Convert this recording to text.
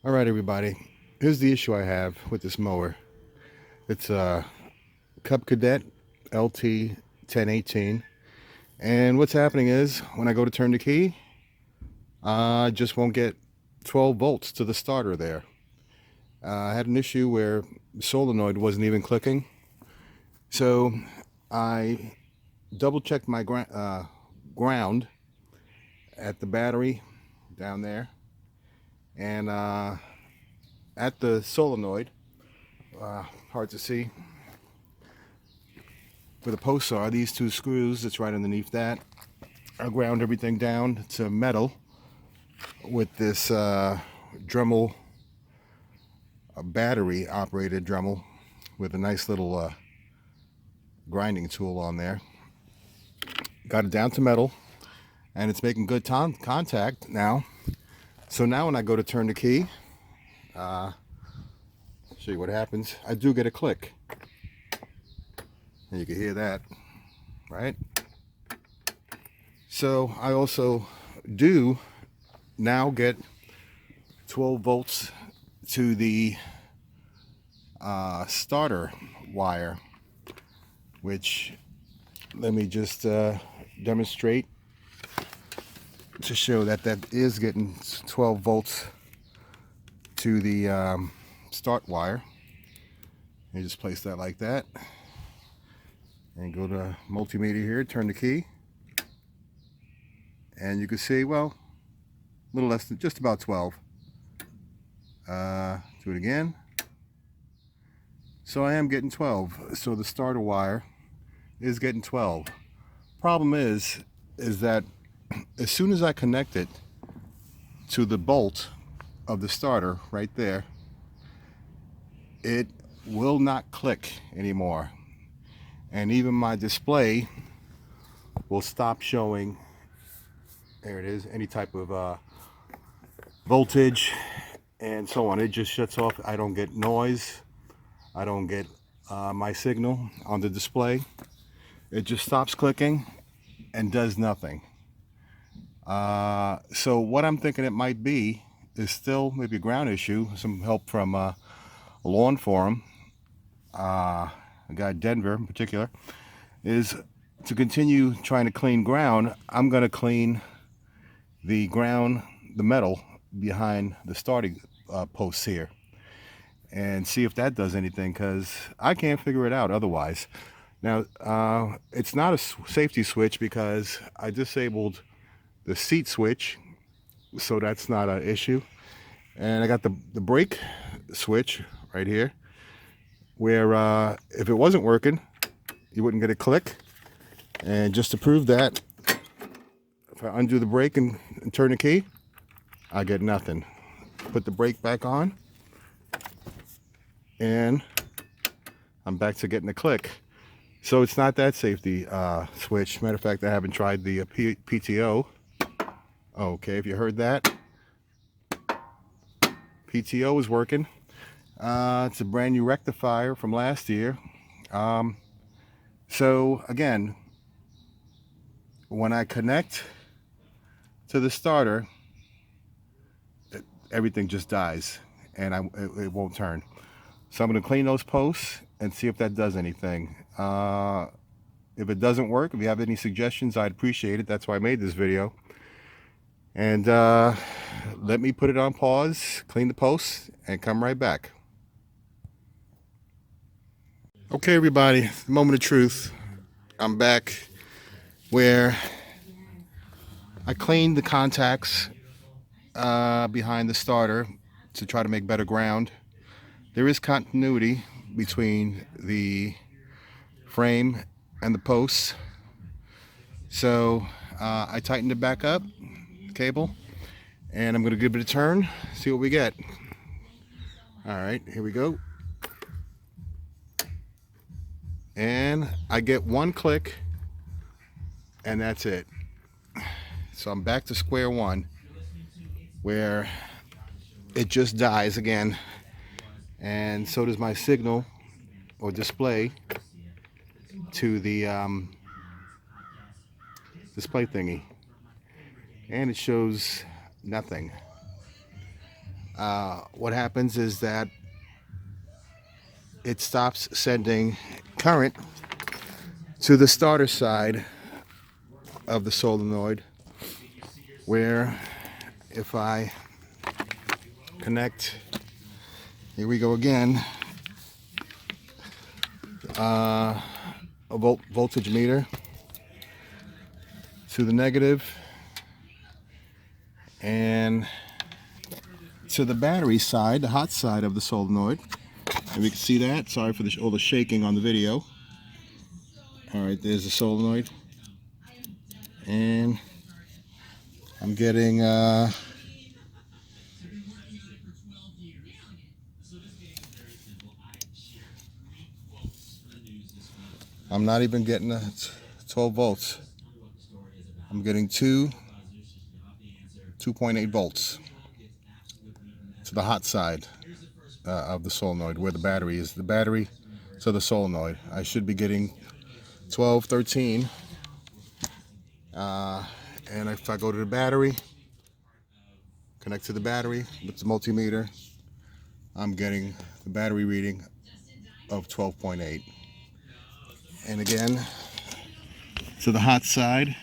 All right, everybody. Here's the issue I have with this mower. It's a Cadet LT 1018, and what's happening is when I go to turn the key, I just won't get 12 volts to the starter there. I had an issue where the solenoid wasn't even clicking, so I double checked my ground at the battery down there, and at the solenoid, hard to see where the posts are, these two screws that's right underneath that. I ground everything down to metal with this Dremel, a battery operated Dremel with a nice little grinding tool on there. Got it down to metal, and it's making good contact now. So now when I go to turn the key, show you what happens. I do get a click, and you can hear that, right? So I also do now get 12 volts to the starter wire, which let me just demonstrate to show that that is getting 12 volts to the start wire. You just place that like that and go to multimeter here, turn the key, and you can see, well, a little less than just about 12. Do it again. So I am getting 12. So the starter wire is getting 12. Problem is that as soon as I connect it to the bolt of the starter right there, it will not click anymore. And even my display will stop showing, there it is, any type of voltage and so on. It just shuts off. I don't get noise. I don't get my signal on the display. It just stops clicking and does nothing. So what I'm thinking it might be is still maybe a ground issue. Some help from a lawn forum, a guy in Denver in particular, is to continue trying to clean ground. I'm going to clean the ground, the metal behind the starting posts here, and see if that does anything, because I can't figure it out otherwise. Now, it's not a safety switch because I disabled the seat switch, so that's not an issue. And I got the brake switch right here, where if it wasn't working, you wouldn't get a click. And just to prove that, if I undo the brake and turn the key, I get nothing. Put the brake back on, and I'm back to getting a click. So it's not that safety switch. Matter of fact, I haven't tried the PTO. Okay, if you heard that, PTO is working. It's a brand new rectifier from last year. So again, when I connect to the starter, everything just dies, and it won't turn. So I'm going to clean those posts and see if that does anything. If it doesn't work, if you have any suggestions, I'd appreciate it. That's why I made this video. And let me put it on pause, clean the posts, and come right back. Okay, everybody, the moment of truth. I'm back where I cleaned the contacts behind the starter to try to make better ground. There is continuity between the frame and the posts. So I tightened it back up, the cable, and I'm going to give it a turn, see what we get. All right, here we go. And I get one click, and that's it. So I'm back to square one, where it just dies again. And so does my signal or display to the display thingy, and it shows nothing. what happens is that it stops sending current to the starter side of the solenoid, where if I connect, here we go again, a voltage meter to the negative and to the battery side, the hot side of the solenoid. And we can see that. Sorry for all the shaking on the video. All right, there's the solenoid. And I'm getting I'm not even getting 12 volts. I'm getting 2.8 volts to the hot side of the solenoid, where the battery is. The battery to the solenoid. I should be getting 12, 13. And if I go to the battery, connect to the battery with the multimeter, I'm getting the battery reading of 12.8. And again, to the hot side,